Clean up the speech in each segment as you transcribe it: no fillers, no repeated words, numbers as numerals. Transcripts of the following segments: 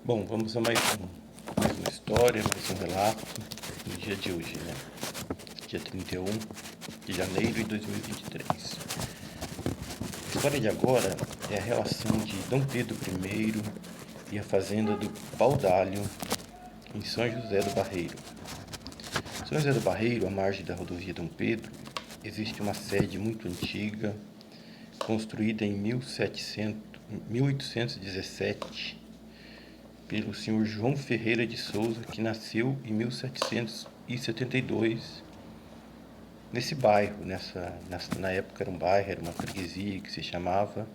Bom, vamos a mais uma história, mais um relato no dia de hoje, né? Dia 31 de janeiro de 2023. A história de agora é a relação de Dom Pedro I e a fazenda do Paudalho, em São José do Barreiro. São José do Barreiro, à margem da rodovia Dom Pedro, existe uma sede muito antiga, construída em 1817, pelo senhor João Ferreira de Souza, que nasceu em 1772 nesse bairro. Na época era um bairro, era uma freguesia que se chamava,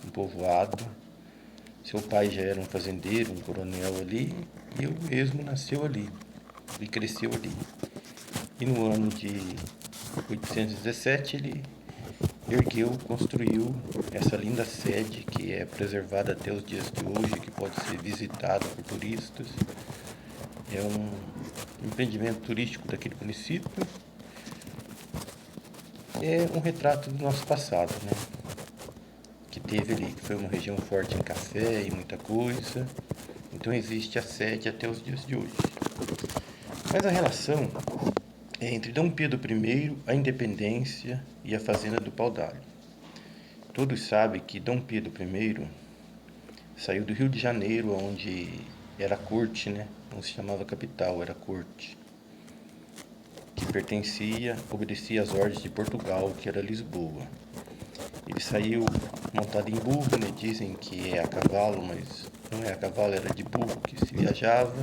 um povoado. Seu pai já era um fazendeiro, um coronel ali, e eu mesmo nasceu ali e cresceu ali. E no ano de 1817 ele construiu essa linda sede que é preservada até os dias de hoje, que pode ser visitada por turistas. É um empreendimento turístico daquele município. É um retrato do nosso passado, né? Que teve ali, que foi uma região forte em café e muita coisa. Então existe a sede até os dias de hoje. Mas a relação é entre Dom Pedro I, a independência e a fazenda do Paudalho. Todos sabem que Dom Pedro I saiu do Rio de Janeiro, onde era a corte, né? Não se chamava capital, era a corte, que obedecia às ordens de Portugal, que era Lisboa. Ele saiu montado em burro, né? Dizem que é a cavalo, mas não é a cavalo, era de burro que se viajava,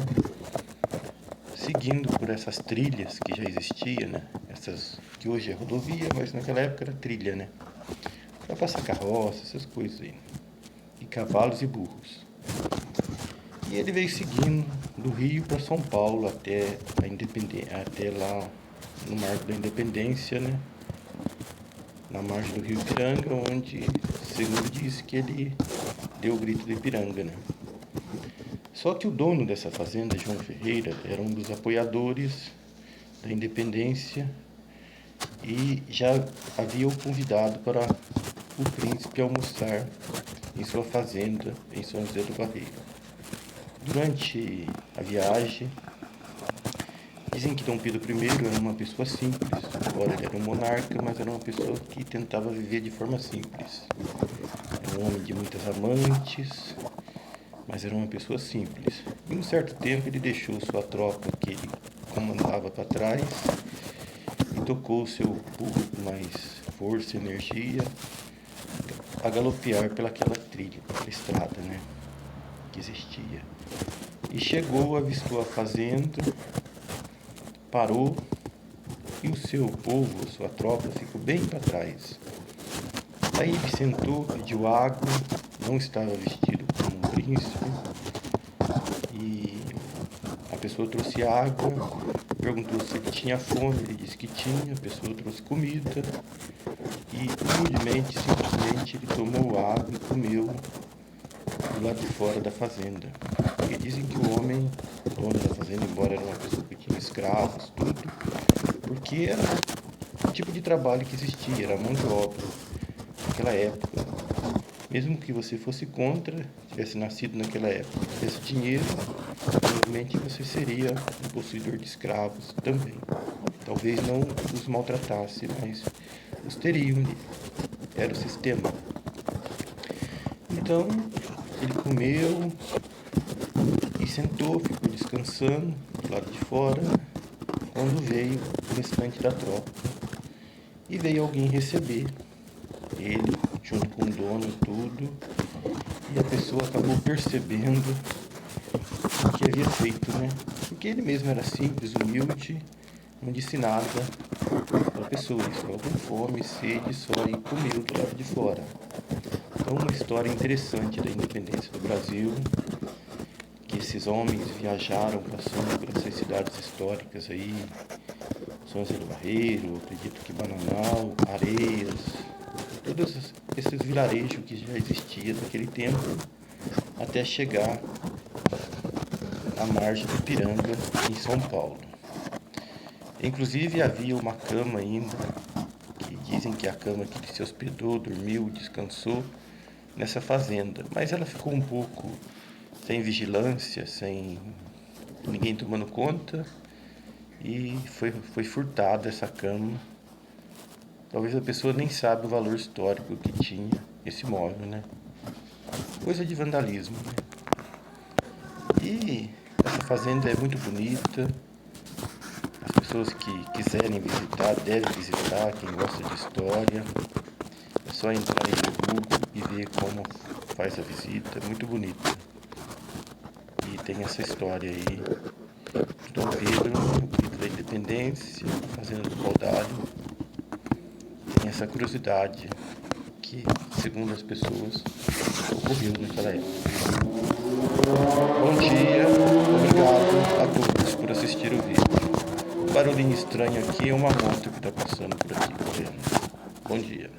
seguindo por essas trilhas que já existiam, né? Essas que hoje é rodovia, mas naquela época era trilha, né? Para passar carroça, essas coisas aí. E cavalos e burros. E ele veio seguindo do Rio para São Paulo até lá no Marco da Independência, né? Na margem do Rio Ipiranga, onde, segundo diz, que ele deu o grito do Ipiranga, né? Só que o dono dessa fazenda, João Ferreira, era um dos apoiadores da independência e já havia o convidado para o príncipe almoçar em sua fazenda em São José do Barreiro. Durante a viagem, dizem que Dom Pedro I era uma pessoa simples, embora ele era um monarca, mas era uma pessoa que tentava viver de forma simples. Era um homem de muitas amantes, mas era uma pessoa simples. Em um certo tempo ele deixou sua tropa que ele comandava para trás e tocou seu burro com mais força e energia a galopear pelaquela trilha, pela estrada, né, que existia. E chegou, avistou a fazenda, parou e o seu povo, a sua tropa, ficou bem para trás. Aí ele sentou, pediu água, não estava vestido como um príncipe, e a pessoa trouxe água, perguntou se ele tinha fome, ele disse que tinha, a pessoa trouxe comida, e humildemente, simplesmente, ele tomou água e comeu do lado de fora da fazenda. E dizem que o homem, dono da fazenda, embora era uma pessoa que tinha escravos, tudo, porque era o tipo de trabalho que existia, era mão de obra naquela época. Mesmo que você fosse contra, tivesse nascido naquela época, tivesse dinheiro, provavelmente você seria um possuidor de escravos também. Talvez não os maltratasse, mas os teriam ali. Era o sistema. Então, ele comeu e sentou, ficou descansando do lado de fora, quando veio o restante da tropa. E veio alguém receber ele, junto com o dono e tudo, e a pessoa acabou percebendo o que havia feito, né? Porque ele mesmo era simples, humilde, não disse nada para a pessoa, ele estava com fome, sede, só e comeu do lado de fora. Então, uma história interessante da independência do Brasil, que esses homens viajaram passando por essas cidades históricas aí, São José do Barreiro, acredito que Bananal, Areias, todos esses vilarejos que já existiam naquele tempo, até chegar à margem do Ipiranga, em São Paulo. Inclusive havia uma cama ainda, que dizem que é a cama que ele se hospedou, dormiu, descansou nessa fazenda, mas ela ficou um pouco sem vigilância, sem ninguém tomando conta, e foi furtada essa cama. Talvez a pessoa nem sabe o valor histórico que tinha esse móvel, né? Coisa de vandalismo, né? E essa fazenda é muito bonita. As pessoas que quiserem visitar, devem visitar, quem gosta de história. É só entrar aí no Google e ver como faz a visita, é muito bonita. E tem essa história aí de Dom Pedro, grito da Independência, fazenda do Paudalho. Tem essa curiosidade que, segundo as pessoas, ocorreu naquela época. Bom dia, obrigado a todos por assistir o vídeo. O barulhinho estranho aqui é uma moto que está passando por aqui correndo. Bom dia.